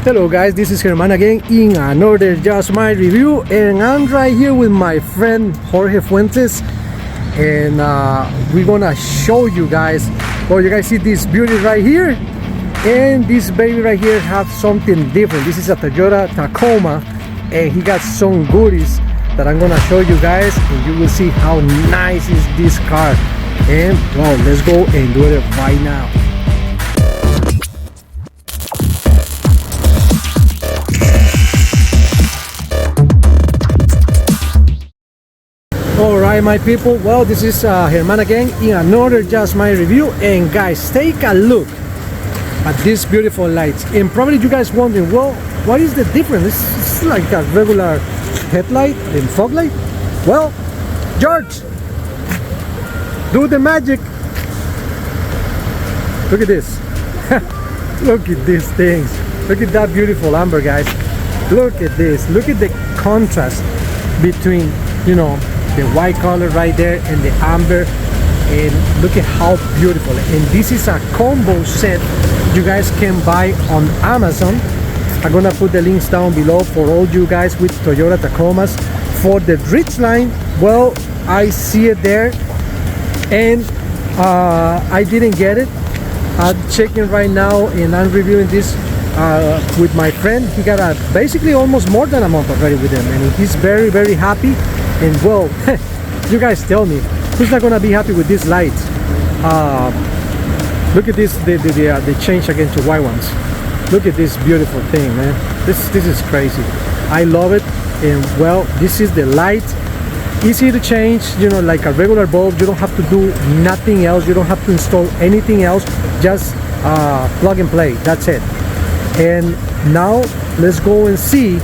Hello guys, this is Herman again in another Just My Review, and I'm right here with my friend Jorge Fuentes, and we're gonna show you guys. Well, you guys see this beauty right here, and this baby right here have something different. This is a Toyota Tacoma, and he got some goodies that I'm gonna show you guys, and you will see how nice is this car. And well, let's go and do it right now. Alright my people, well, this is Herman again in another Just My Review, and guys, take a look at these beautiful lights. And probably you guys wondering, well, what is the difference? It's like a regular headlight and fog light. Well, George, do the magic. Look at this. Look at these things. Look at that beautiful amber, guys. Look at this. Look at the contrast between, you know, the white color right there and the amber, and look at how beautiful. And this is a combo set you guys can buy on Amazon. I'm gonna put the links down below for all you guys with Toyota Tacomas. For the Ridgeline, well, I see it there, and I didn't get it. I'm checking right now, and I'm reviewing this with my friend. He got basically almost more than a month already with him, and he's very, very happy. And well, you guys tell me, who's not gonna be happy with these lights? Look at this, the change again to white ones. Look at this beautiful thing, man. This is crazy. I love it. And well, this is the light. Easy to change, you know, like a regular bulb. You don't have to do nothing else. You don't have to install anything else. Just plug and play. That's it. And now let's go and see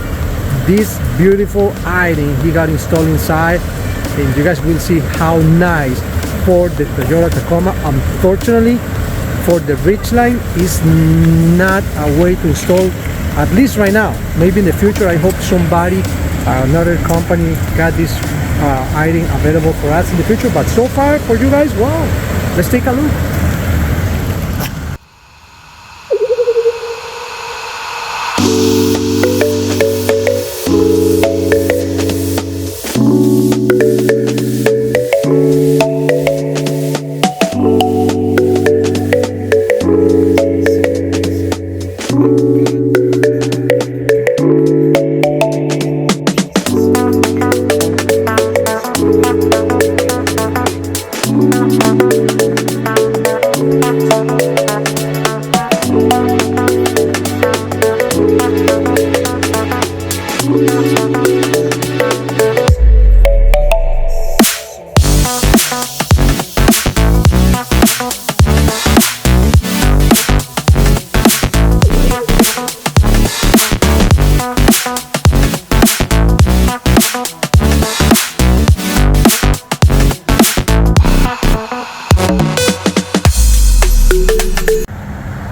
this beautiful item he got installed inside, and you guys will see how nice for the Toyota Tacoma. Unfortunately, for the Ridgeline is not a way to install, at least right now. Maybe in the future. I hope somebody, another company, got this item available for us in the future. But so far for you guys, wow, let's take a look.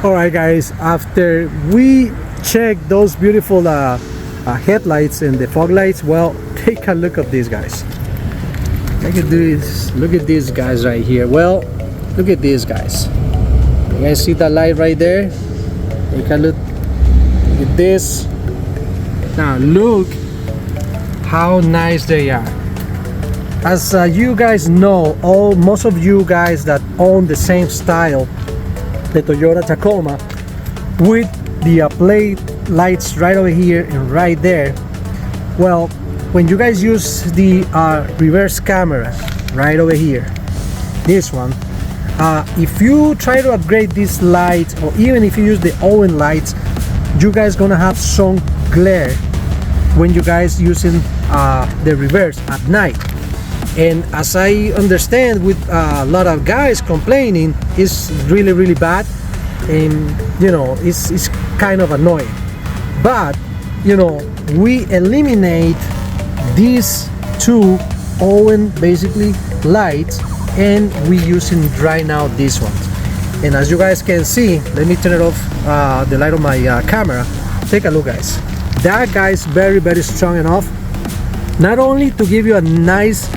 Alright guys, after we check those beautiful headlights and the fog lights, well, take a look at these guys. Look at this. Look at these guys right here. Well, look at these guys. You guys see that light right there? Take a look. Look at this. Now look how nice they are. As you guys know, most of you guys that own the same style, the Toyota Tacoma, with the plate lights right over here and right there, well, when you guys use the reverse camera right over here, this one, if you try to upgrade these lights, or even if you use the Owen lights, you guys gonna have some glare when you guys using the reverse at night. And as I understand, with a lot of guys complaining, it's really, really bad, and you know, it's kind of annoying. But you know, we eliminate these two Owen basically lights, and we using right now these ones. And as you guys can see, let me turn it off, the light on my camera. Take a look guys. That guy's very, very strong enough not only to give you a nice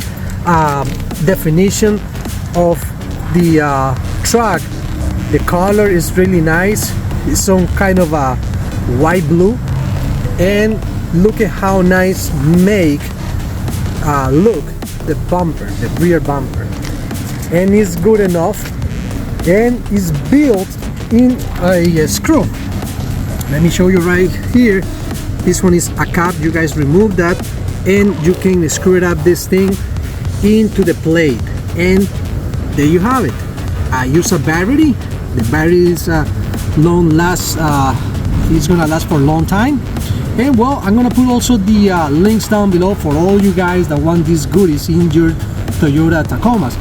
definition of the truck. The color is really nice. It's some kind of a white blue, and look at how nice make look the bumper, the rear bumper, and it's good enough, and it's built in a screw. Let me show you right here. This one is a cap. You guys remove that and you can screw it up this thing into the plate, and there you have it. I use a battery. The battery is it's gonna last for a long time. And well, I'm gonna put also the links down below for all you guys that want these goodies in your Toyota Tacomas.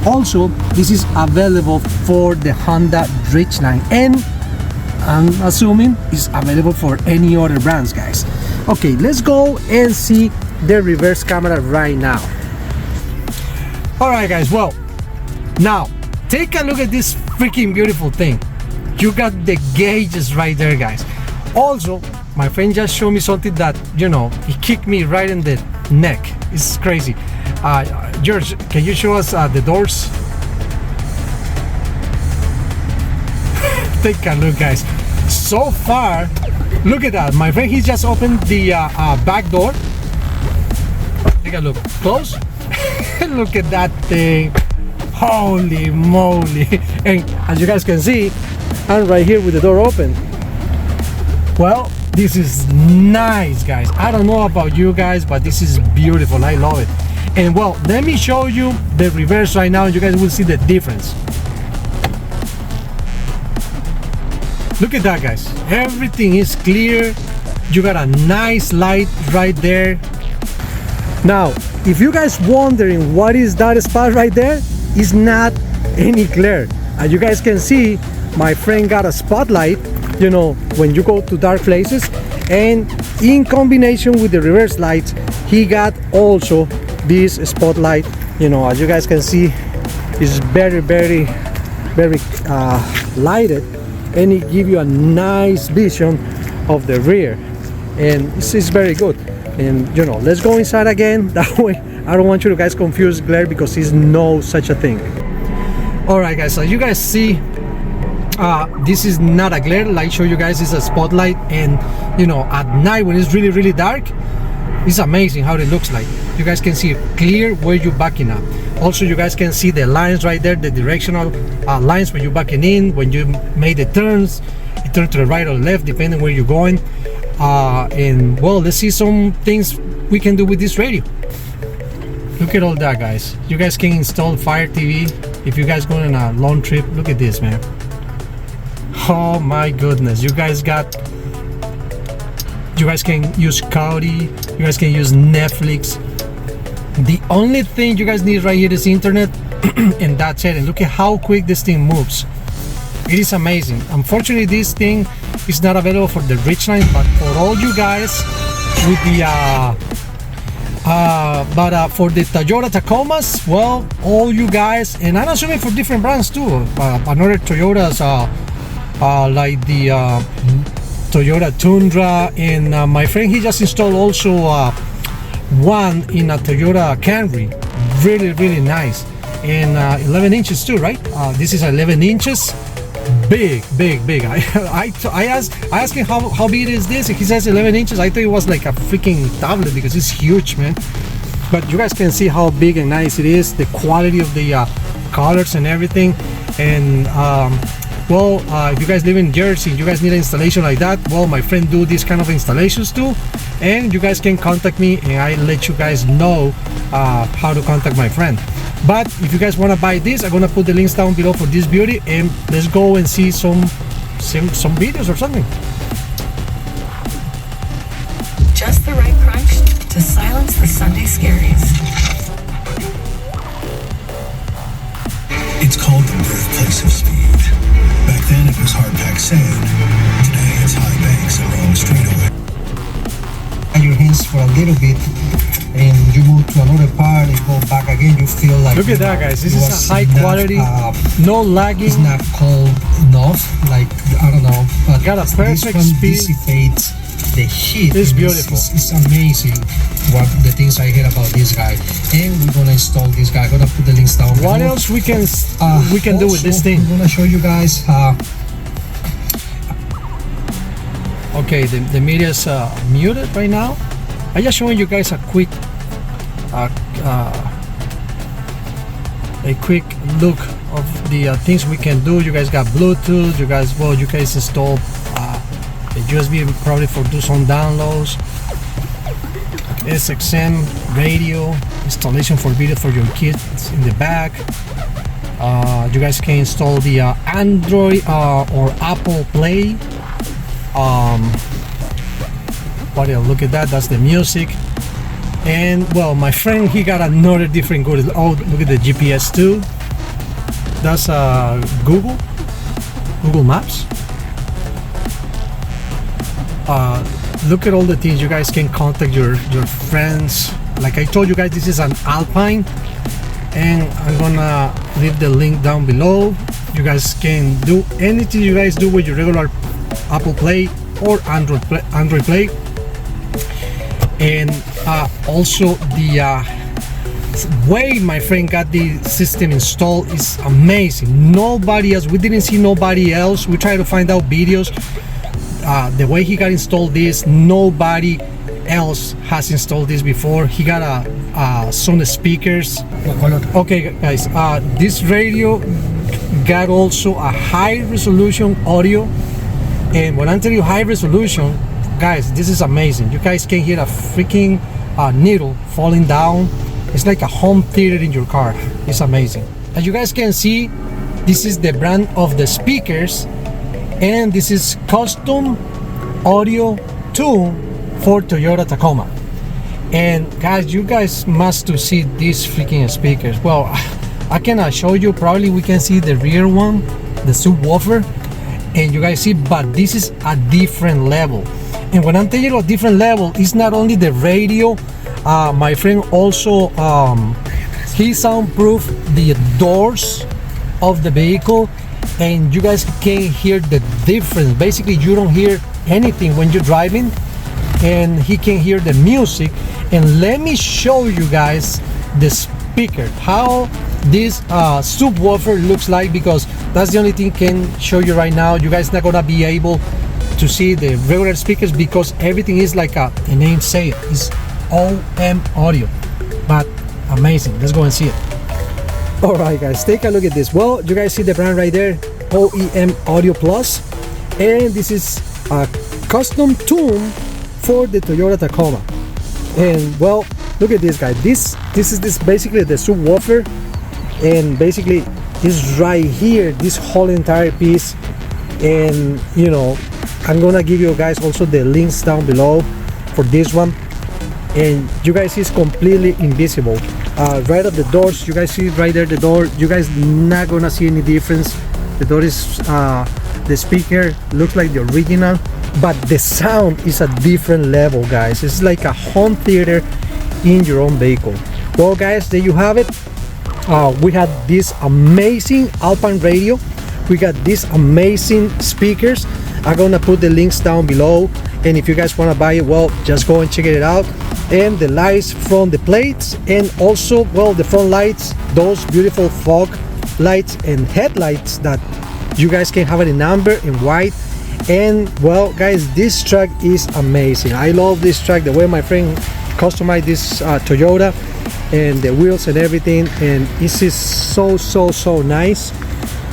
Also, this is available for the Honda Ridgeline, and I'm assuming it's available for any other brands, guys. Okay, let's go and see the reverse camera right now. All right, guys, well, now take a look at this freaking beautiful thing. You got the gauges right there, guys. Also, my friend just showed me something that, you know, he kicked me right in the neck. It's crazy. George, can you show us the doors? Take a look, guys. So far, look at that. My friend, he just opened the back door. Take a look. Close. Look at that thing. Holy moly. And as you guys can see, I'm right here with the door open. Well, this is nice, guys. I don't know about you guys, but this is beautiful. I love it. And well, let me show you the reverse right now, and you guys will see the difference. Look at that, guys. Everything is clear. You got a nice light right there. Now, if you guys wondering what is that spot right there, it's not any glare. As you guys can see, my friend got a spotlight, you know, when you go to dark places, and in combination with the reverse lights, he got also this spotlight. You know, as you guys can see, it's very lighted, and it gives you a nice vision of the rear, and it's very good. And you know, let's go inside again. That way I don't want you guys confused glare, because it's no such a thing. All right, guys, so you guys see, this is not a glare light. Show you guys, it's a spotlight, and you know, at night when it's really dark, it's amazing how it looks like. You guys can see clear where you're backing up. Also, you guys can see the lines right there, the directional lines when you're backing in, when you made the turns. You turn to the right or left depending where you're going. And well, let's see some things we can do with this radio. Look at all that, guys. You guys can install Fire TV if you guys going on a long trip. Look at this, man. Oh my goodness, you guys can use Kodi, you guys can use Netflix. The only thing you guys need right here is internet, and that's it. And look at how quick this thing moves. It is amazing. Unfortunately, this thing is not available for the Ridgeline, but for all you guys with the for the Toyota Tacomas, well, all you guys, and I'm assuming for different brands too, another Toyotas like the Toyota Tundra, and my friend, he just installed also one in a Toyota Camry, really nice, and 11 inches too, right? This is 11 inches, big. I asked him how big is this, and he says 11 inches. I thought it was like a freaking tablet, because it's huge, man. But you guys can see how big and nice it is, the quality of the colors and everything. And well, if you guys live in Jersey, you guys need an installation like that, well, my friend do this kind of installations too, and you guys can contact me, and I let you guys know how to contact my friend. But if you guys want to buy this, I'm gonna put the links down below for this beauty, and let's go and see some videos or something. Just the right crunch to silence the Sunday scaries. It's called the birthplace of speed. Back then it was hard-packed sand. Today it's high banks and long straightaway. Your hands for a little bit, and you move to another part and go back again. You feel like, look at that, guys. This is a high quality, no lagging. It's not cold enough, like, I don't know, but got a perfect speed. Dissipates the heat. It's beautiful. It's amazing what the things I hear about this guy, and we're gonna install this guy. I'm gonna put the links down below. What else we can do with this thing? I'm gonna show you guys Okay, the media is muted right now. I'm just showing you guys a quick look of the things we can do. You guys got Bluetooth. You guys install the USB probably for do some downloads. SXM radio installation for video for your kids in the back. You guys can install the Android or Apple Play. What else? Look at that. That's the music. And well, my friend, he got another different good. Oh, look at the GPS too. That's Google Maps. Look at all the things. You guys can contact your friends. Like I told you guys, this is an Alpine, and I'm gonna leave the link down below. You guys can do anything you guys do with your regular Apple Play or Android Play. And also the way my friend got the system installed is amazing. Nobody else, we didn't see nobody else. We tried to find out videos. The way he got installed this, nobody else has installed this before. He got some speakers. Okay guys, this radio got also a high resolution audio, and when I tell you high resolution, guys, this is amazing. You guys can hear a freaking needle falling down. It's like a home theater in your car. It's amazing. As you guys can see, this is the brand of the speakers, and this is custom audio tune for Toyota Tacoma. And guys, you guys must to see these freaking speakers. Well, I cannot show you. Probably we can see the rear one, the subwoofer, and you guys see, but this is a different level. And when I'm telling you a different level, it's not only the radio. My friend also he soundproofed the doors of the vehicle, and you guys can hear the difference. Basically, you don't hear anything when you're driving, and he can hear the music. And let me show you guys the speaker, how this subwoofer looks like, because that's the only thing I can show you right now. You guys not gonna be able to see the regular speakers because everything is like the name say it, is OM audio, but amazing. Let's go and see it. All right guys, take a look at this. Well, you guys see the brand right there, OEM Audio Plus, and this is a custom tune for the Toyota Tacoma. And well, look at this guy. This is basically the subwoofer, and basically this right here, this whole entire piece. And you know, I'm gonna give you guys also the links down below for this one. And you guys see it's completely invisible. Right at the doors, you guys see right there the door. You guys not gonna see any difference. The door is the speaker looks like the original, but the sound is a different level, guys. It's like a home theater in your own vehicle. Well guys, there you have it. We had this amazing Alpine radio. We got these amazing speakers. I'm gonna put the links down below, and if you guys want to buy it, well, just go and check it out. And the lights from the plates, and also, well, the front lights, those beautiful fog lights and headlights that you guys can have it in amber and white. And well guys, this truck is amazing. I love this truck, the way my friend customized this Toyota, and the wheels and everything, and this is so nice.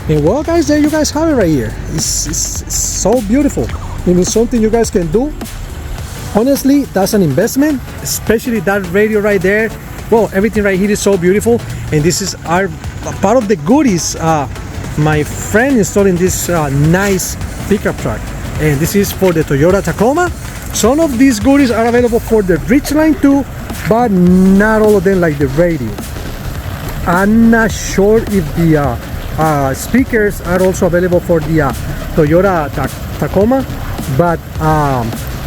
And well guys, there you guys have it right here. It's so beautiful, and it's something you guys can do. Honestly, that's an investment, especially that radio right there. Well, everything right here is so beautiful, and this is our part of the goodies. My friend installing this nice pickup truck, and this is for the Toyota Tacoma. Some of these goodies are available for the Ridgeline too, but not all of them, like the radio. I'm not sure if the speakers are also available for the Toyota Tacoma, but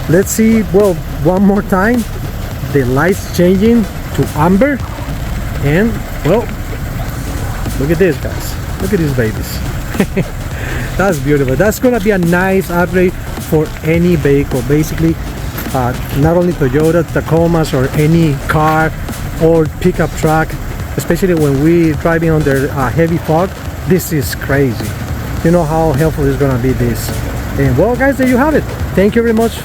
let's see. Well, one more time, the lights changing to amber, and well, look at this guys, look at these babies. That's beautiful. That's gonna be a nice upgrade for any vehicle, basically. Not only Toyota Tacomas or any car or pickup truck, especially when we're driving under heavy fog. This is crazy. You know how helpful it's gonna be this. And well guys, there you have it. Thank you very much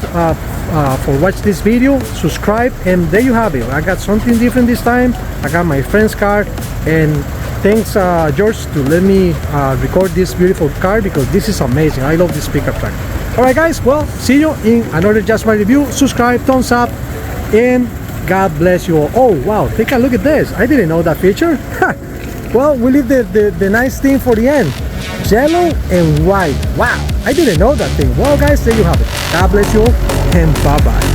for watching this video. Subscribe, and there you have it. I got something different this time. I got my friend's car, and thanks George to let me record this beautiful car, because this is amazing. I love this pickup truck. Alright guys, well, see you in another Just My Review. Subscribe, thumbs up, and God bless you all. Oh wow, take a look at this. I didn't know that feature. Well, we leave the nice thing for the end. Yellow and white. Wow, I didn't know that thing. Well guys, there you have it. God bless you all, and bye bye.